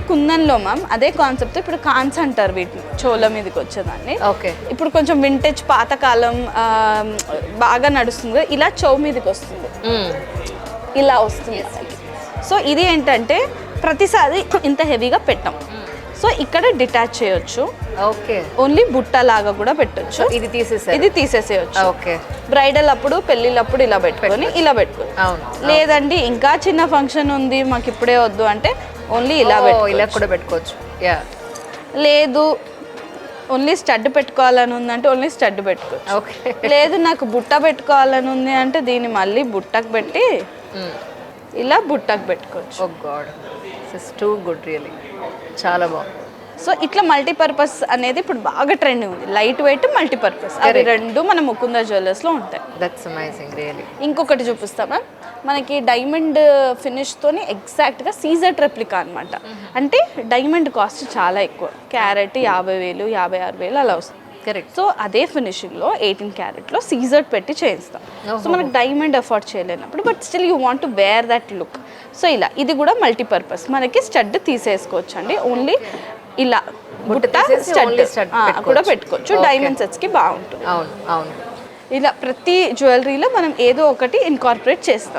కుందన్లో ma'am అదే concept ఇప్పుడు cons అంటారు వీటిని, చోల మీదకి వచ్చేదాన్ని. ఓకే. ఇప్పుడు కొంచెం వింటేజ్ పాతకాలం బాగా నడుస్తుంది కదా, ఇలా చౌ మీదకి వస్తుంది, ఇలా వస్తుంది. సో ఇది ఏంటంటే ప్రతిసారి ఇంత హెవీగా పెట్టాం. సో ఇక్కడ డిటాచ్ చేయొచ్చు. ఓకే. ఓన్లీ బుట్ట లాగా కూడా పెట్టొచ్చు. ఇది తీసేసేయచ్చు. ఓకే. బ్రైడల్ అప్పుడు పెళ్ళిళ్ళప్పుడు ఇలా పెట్టుకొని ఇలా పెట్టుకోవచ్చు. లేదండి ఇంకా చిన్న ఫంక్షన్ ఉంది మాకు ఇప్పుడే వద్దు అంటే ఓన్లీ ఇలా కూడా పెట్టుకోవచ్చు. లేదు ఓన్లీ స్టడ్ పెట్టుకోవాలని ఉందంటే ఓన్లీ స్టడ్ పెట్టుకోవచ్చు. లేదు నాకు బుట్ట పెట్టుకోవాలని ఉంది అంటే దీన్ని మళ్ళీ బుట్టకు పెట్టి ఇలా బుట్టకు పెట్టుకోవచ్చు. Oh God, this is too good really, చాలా బాగుంది. సో ఇట్లా మల్టీపర్పస్ అనేది ఇప్పుడు బాగా ట్రెండ్ ఉంది. లైట్ వెయిట్ మల్టీపర్పస్ అవి రెండు మన ముకుంద జ్యువెలర్స్లో ఉంటాయి. That's amazing really. ఇంకొకటి చూపిస్తామా, మనకి డైమండ్ ఫినిష్తోని ఎగ్జాక్ట్గా సీజర్ రెప్లికా అనమాట. అంటే డైమండ్ కాస్ట్ చాలా ఎక్కువ, క్యారెట్ 50,000 56,000 అలా వస్తుంది. కరెక్ట్. సో అదే ఫినిషింగ్లో 18 క్యారెట్లో సీజర్ పెట్టి చేయిస్తాం. సో మనకు డైమండ్ అఫోర్డ్ చేయలేనప్పుడు but still you want to wear that look. So ఇలా ఇది కూడా మల్టీపర్పస్, మనకి స్టడ్ తీసేసుకోవచ్చు అండి. ఓన్లీ ఇలా బుట్ట స్టడ్ కూడా పెట్టుకోవచ్చు. డైమండ్ సెట్స్కి బాగుంటుంది. అవును అవును. ఇలా ప్రతి జ్యువెలరీలో మనం ఏదో ఒకటి ఇన్కార్పొరేట్ చేస్తాం.